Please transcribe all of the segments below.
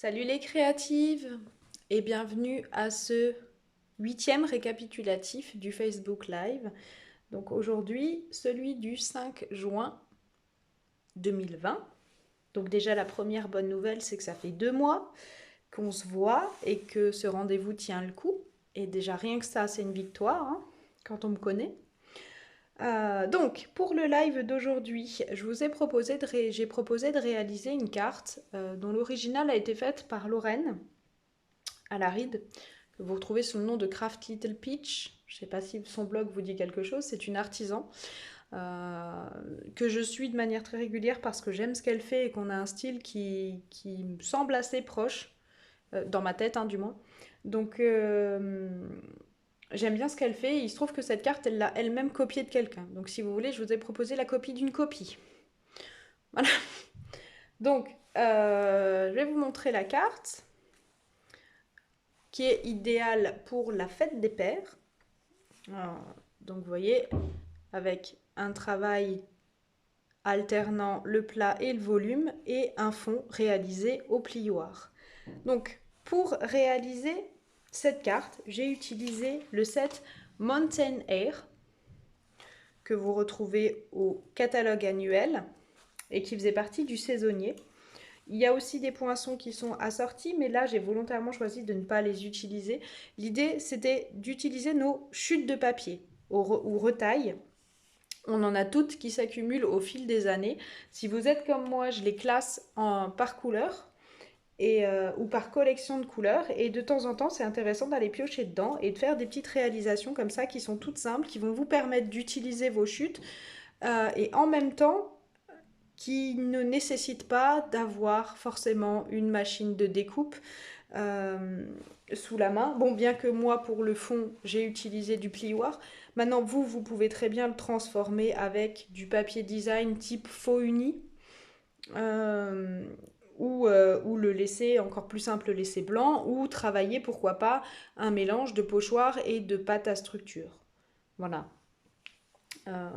Salut les créatives et bienvenue à ce 8e récapitulatif du Facebook Live. Donc aujourd'hui, celui du 5 juin 2020. Donc déjà la première bonne nouvelle, c'est que ça fait 2 mois qu'on se voit et que ce rendez-vous tient le coup. Et déjà rien que ça, c'est une victoire hein, quand on me connaît. Donc, pour le live d'aujourd'hui, j'ai proposé de réaliser une carte dont l'original a été faite par Lorraine à la ride, que vous retrouvez sous le nom de Craft Little Peach. Je ne sais pas si son blog vous dit quelque chose. C'est une artisan que je suis de manière très régulière parce que j'aime ce qu'elle fait et qu'on a un style qui me semble assez proche, dans ma tête hein, du moins. Donc j'aime bien ce qu'elle fait et il se trouve que cette carte, elle l'a elle-même copiée de quelqu'un. Donc si vous voulez, je vous ai proposé la copie d'une copie. Voilà. Donc je vais vous montrer la carte qui est idéale pour la fête des pères. Donc vous voyez, avec un travail alternant le plat et le volume et un fond réalisé au plioir. Donc pour réaliser cette carte, j'ai utilisé le set Mountain Air que vous retrouvez au catalogue annuel et qui faisait partie du saisonnier. Il y a aussi des poinçons qui sont assortis, mais là j'ai volontairement choisi de ne pas les utiliser. L'idée c'était d'utiliser nos chutes de papier ou retailles. On en a toutes qui s'accumulent au fil des années. Si vous êtes comme moi, je les classe par couleur ou par collection de couleurs. Et de temps en temps, c'est intéressant d'aller piocher dedans et de faire des petites réalisations comme ça qui sont toutes simples, qui vont vous permettre d'utiliser vos chutes et en même temps qui ne nécessite pas d'avoir forcément une machine de découpe sous la main. Bon, bien que moi, pour le fond, j'ai utilisé du plioir. Maintenant, vous pouvez très bien le transformer avec du papier design type faux uni. Ou le laisser encore plus simple, le laisser blanc, ou travailler, pourquoi pas, un mélange de pochoir et de pâte à structure. Voilà. Euh,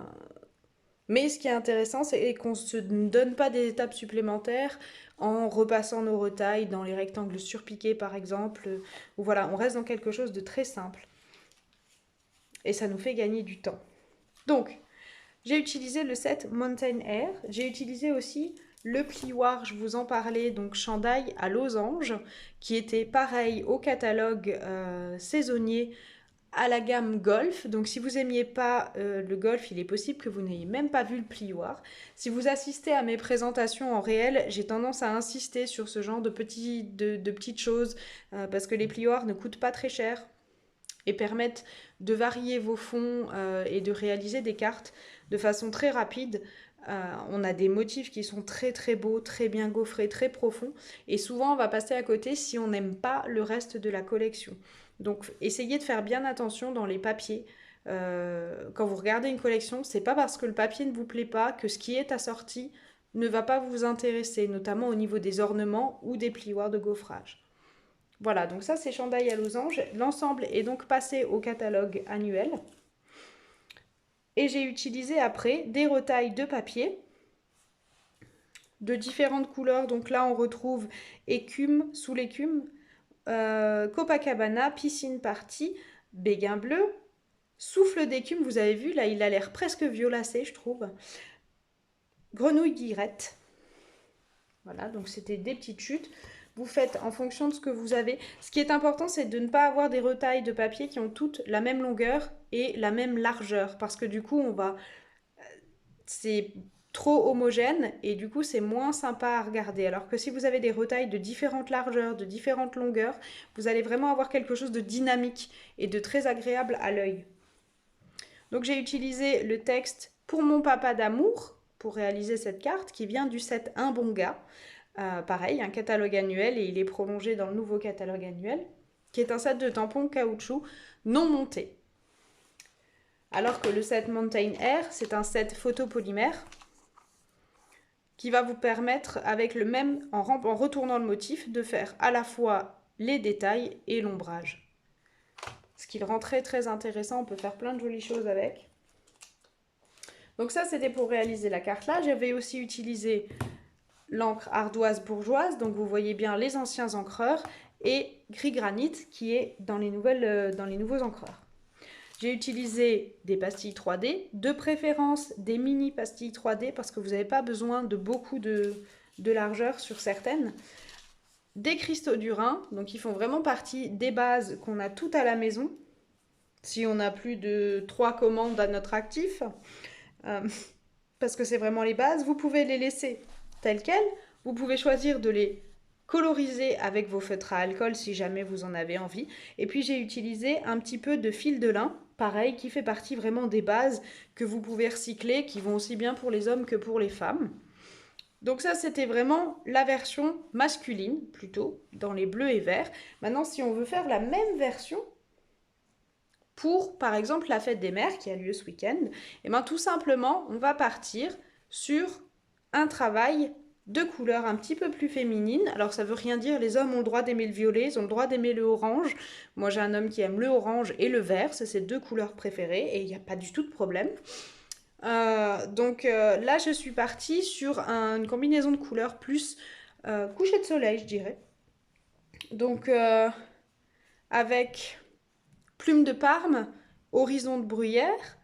Mais ce qui est intéressant, c'est qu'on ne se donne pas des étapes supplémentaires en repassant nos retailles dans les rectangles surpiqués, par exemple. Ou voilà, on reste dans quelque chose de très simple. Et ça nous fait gagner du temps. Donc, j'ai utilisé le set Mountain Air. J'ai utilisé aussi le plioir, je vous en parlais, donc chandail à losange, qui était pareil au catalogue saisonnier à la gamme golf. Donc si vous aimiez pas le golf, il est possible que vous n'ayez même pas vu le plioir. Si vous assistez à mes présentations en réel, j'ai tendance à insister sur ce genre de petites choses parce que les plioirs ne coûtent pas très cher et permettent de varier vos fonds et de réaliser des cartes de façon très rapide. On a des motifs qui sont très très beaux, très bien gaufrés, très profonds. Et souvent, on va passer à côté si on n'aime pas le reste de la collection. Donc, essayez de faire bien attention dans les papiers. Quand vous regardez une collection, c'est pas parce que le papier ne vous plaît pas que ce qui est assorti ne va pas vous intéresser, notamment au niveau des ornements ou des plioirs de gaufrage. Voilà, donc ça c'est chandail à losange. L'ensemble est donc passé au catalogue annuel. Et j'ai utilisé après des retailles de papier de différentes couleurs. Donc là on retrouve écume, sous l'écume, Copacabana, piscine party, béguin bleu, souffle d'écume, vous avez vu, là il a l'air presque violacé je trouve. Grenouille guillerette. Voilà, donc c'était des petites chutes. Vous faites en fonction de ce que vous avez. Ce qui est important, c'est de ne pas avoir des retailles de papier qui ont toutes la même longueur et la même largeur. Parce que du coup, c'est trop homogène et du coup, c'est moins sympa à regarder. Alors que si vous avez des retailles de différentes largeurs, de différentes longueurs, vous allez vraiment avoir quelque chose de dynamique et de très agréable à l'œil. Donc j'ai utilisé le texte pour mon papa d'amour pour réaliser cette carte qui vient du set Un bon gars. Pareil, un catalogue annuel et il est prolongé dans le nouveau catalogue annuel, qui est un set de tampons caoutchouc non montés. Alors que le set Mountain Air, c'est un set photopolymère qui va vous permettre, avec le même, en retournant le motif, de faire à la fois les détails et l'ombrage. Ce qui le rend très très intéressant, on peut faire plein de jolies choses avec. Donc ça, c'était pour réaliser la carte là. J'avais aussi utilisé l'encre ardoise bourgeoise, donc vous voyez bien les anciens encreurs, et gris granit qui est dans les nouveaux encreurs. J'ai utilisé des pastilles 3D, de préférence des mini pastilles 3D parce que vous n'avez pas besoin de beaucoup de largeur sur certaines. Des cristaux d'Urin, donc ils font vraiment partie des bases qu'on a toutes à la maison, si on a plus de 3 commandes à notre actif, parce que c'est vraiment les bases. Vous pouvez les laisser telles quelles, vous pouvez choisir de les coloriser avec vos feutres à alcool si jamais vous en avez envie. Et puis j'ai utilisé un petit peu de fil de lin, pareil, qui fait partie vraiment des bases que vous pouvez recycler, qui vont aussi bien pour les hommes que pour les femmes. Donc ça, c'était vraiment la version masculine, plutôt, dans les bleus et verts. Maintenant, si on veut faire la même version pour, par exemple, la fête des mères qui a lieu ce week-end, et bien tout simplement, on va partir sur un travail de couleurs un petit peu plus féminines. Alors ça veut rien dire, les hommes ont le droit d'aimer le violet, ils ont le droit d'aimer le orange. Moi j'ai un homme qui aime le orange et le vert, c'est ses deux couleurs préférées et il n'y a pas du tout de problème. Là je suis partie sur une combinaison de couleurs plus coucher de soleil je dirais. Donc avec plume de Parme, horizon de bruyère,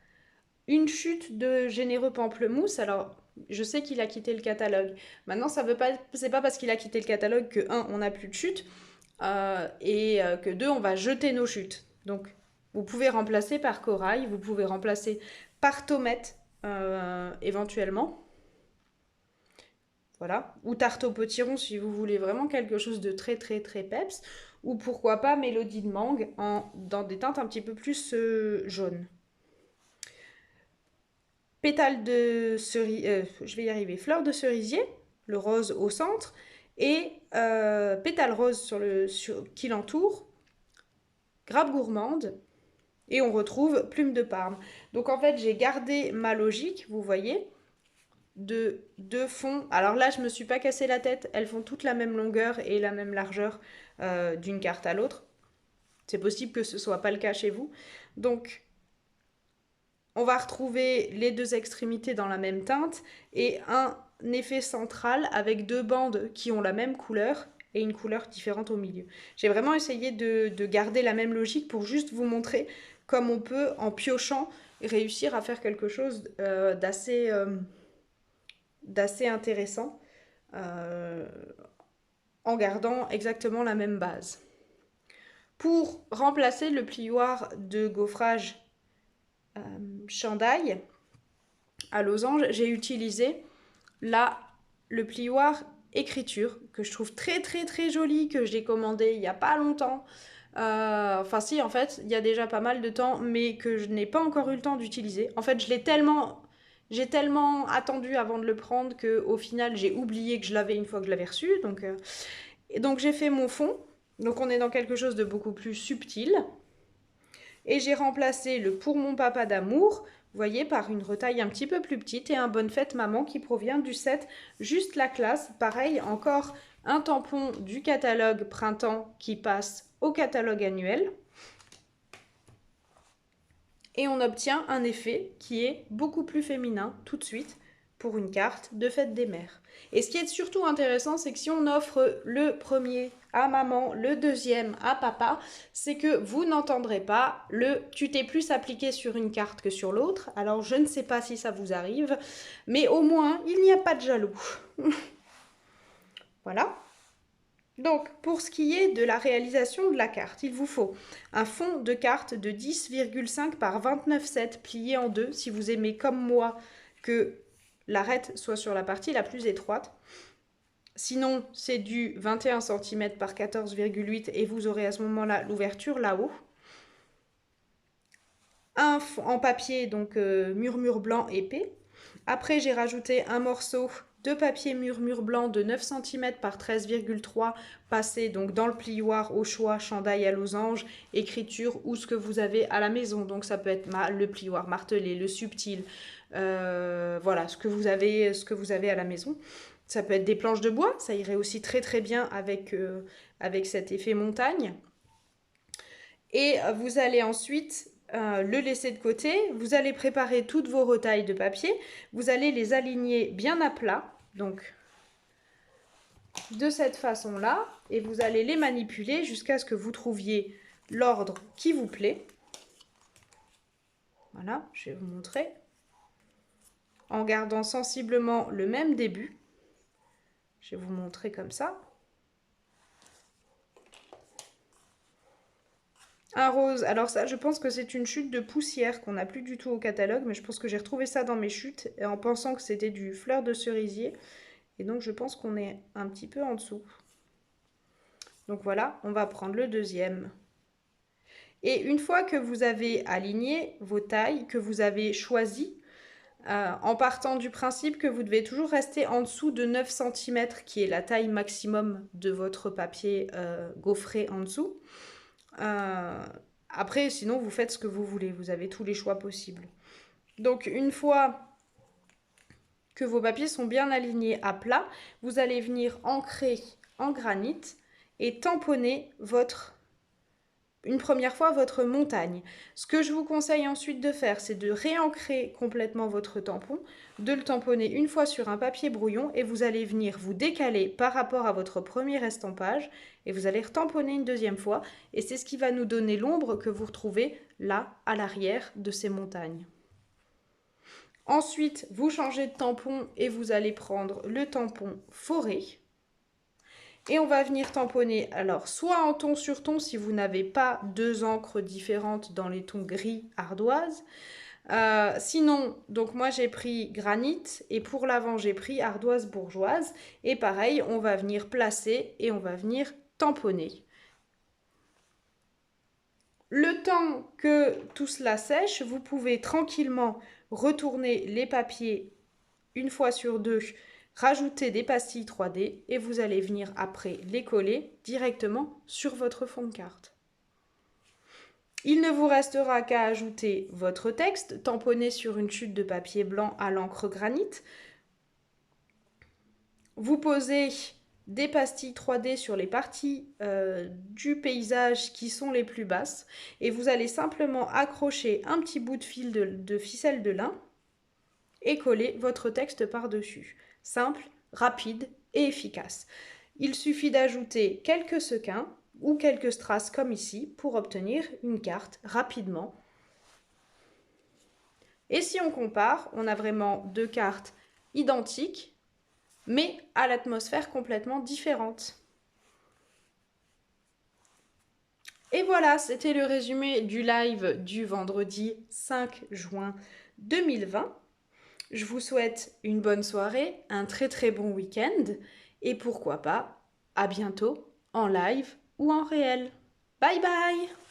une chute de généreux pamplemousse. Alors je sais qu'il a quitté le catalogue. Maintenant, c'est pas parce qu'il a quitté le catalogue que 1, on n'a plus de chute, et que 2, on va jeter nos chutes. Donc, vous pouvez remplacer par corail, vous pouvez remplacer par tomate, éventuellement. Voilà. Ou tarte au potiron si vous voulez vraiment quelque chose de très très très peps. Ou pourquoi pas mélodie de mangue dans des teintes un petit peu plus jaunes. Pétales de cerisier, je vais y arriver, fleurs de cerisier, le rose au centre, et pétales roses qui l'entourent, grappe gourmande, et on retrouve plume de Parme. Donc en fait, j'ai gardé ma logique, vous voyez, de deux fonds. Alors là, je me suis pas cassé la tête, elles font toutes la même longueur et la même largeur d'une carte à l'autre. C'est possible que ce soit pas le cas chez vous. Donc, on va retrouver les deux extrémités dans la même teinte et un effet central avec deux bandes qui ont la même couleur et une couleur différente au milieu. J'ai vraiment essayé de garder la même logique pour juste vous montrer comme on peut, en piochant, réussir à faire quelque chose d'assez intéressant en gardant exactement la même base. Pour remplacer le plioir de gaufrage chandail à losange, j'ai utilisé le plioir écriture que je trouve très très très joli, que j'ai commandé il n'y a pas longtemps. Enfin si, en fait, il y a déjà pas mal de temps, mais que je n'ai pas encore eu le temps d'utiliser. En fait, j'ai tellement attendu avant de le prendre qu'au final, j'ai oublié que je l'avais une fois que je l'avais reçu. Donc j'ai fait mon fond. Donc on est dans quelque chose de beaucoup plus subtil. Et j'ai remplacé le Pour mon papa d'amour, vous voyez, par une retaille un petit peu plus petite et un Bonne fête maman qui provient du set Juste la classe. Pareil, encore un tampon du catalogue printemps qui passe au catalogue annuel. Et on obtient un effet qui est beaucoup plus féminin tout de suite pour une carte de fête des mères. Et ce qui est surtout intéressant, c'est que si on offre le premier à maman, le deuxième à papa, c'est que vous n'entendrez pas le « tu t'es plus appliqué sur une carte que sur l'autre ». Alors je ne sais pas si ça vous arrive, mais au moins il n'y a pas de jaloux. Voilà. Donc, pour ce qui est de la réalisation de la carte, il vous faut un fond de carte de 10,5 par 29,7 plié en deux, si vous aimez comme moi que l'arête soit sur la partie la plus étroite. Sinon, c'est du 21 cm par 14,8 et vous aurez à ce moment-là l'ouverture là-haut. Un fond en papier, donc murmure blanc épais. Après, j'ai rajouté un morceau de papier murmure blanc de 9 cm par 13,3 passé donc dans le plioir au choix, chandail à losange, écriture ou ce que vous avez à la maison. Donc ça peut être le plioir martelé, le subtil, voilà, ce que vous avez à la maison. Ça peut être des planches de bois, ça irait aussi très très bien avec cet effet montagne. Et vous allez ensuite le laisser de côté. Vous allez préparer toutes vos retailles de papier. Vous allez les aligner bien à plat. Donc, de cette façon-là et vous allez les manipuler jusqu'à ce que vous trouviez l'ordre qui vous plaît. Voilà, je vais vous montrer. En gardant sensiblement le même début. Je vais vous montrer comme ça. Un rose, alors ça je pense que c'est une chute de poussière qu'on n'a plus du tout au catalogue, mais je pense que j'ai retrouvé ça dans mes chutes en pensant que c'était du fleur de cerisier. Et donc je pense qu'on est un petit peu en dessous. Donc voilà, on va prendre le deuxième. Et une fois que vous avez aligné vos tailles, que vous avez choisi, en partant du principe que vous devez toujours rester en dessous de 9 cm, qui est la taille maximum de votre papier gaufré en dessous, après, sinon, vous faites ce que vous voulez. Vous avez tous les choix possibles. Donc, une fois que vos papiers sont bien alignés à plat, vous allez venir ancrer en granit et tamponner une première fois votre montagne. Ce que je vous conseille ensuite de faire, c'est de réancrer complètement votre tampon, de le tamponner une fois sur un papier brouillon et vous allez venir vous décaler par rapport à votre premier estampage et vous allez retamponner une deuxième fois et c'est ce qui va nous donner l'ombre que vous retrouvez là à l'arrière de ces montagnes. Ensuite, vous changez de tampon et vous allez prendre le tampon forêt. Et on va venir tamponner, alors soit en ton sur ton si vous n'avez pas deux encres différentes dans les tons gris ardoise. Sinon, donc moi j'ai pris granit et pour l'avant j'ai pris ardoise bourgeoise. Et pareil, on va venir placer et on va venir tamponner. Le temps que tout cela sèche, vous pouvez tranquillement retourner les papiers une fois sur deux, rajouter des pastilles 3D et vous allez venir après les coller directement sur votre fond de carte. Il ne vous restera qu'à ajouter votre texte tamponné sur une chute de papier blanc à l'encre granit. Vous posez des pastilles 3D sur les parties du paysage qui sont les plus basses et vous allez simplement accrocher un petit bout de fil de ficelle de lin et coller votre texte par-dessus. Simple, rapide et efficace. Il suffit d'ajouter quelques sequins ou quelques strass comme ici pour obtenir une carte rapidement. Et si on compare, on a vraiment deux cartes identiques, mais à l'atmosphère complètement différente. Et voilà, c'était le résumé du live du vendredi 5 juin 2020. Je vous souhaite une bonne soirée, un très très bon week-end et pourquoi pas, à bientôt en live ou en réel. Bye bye!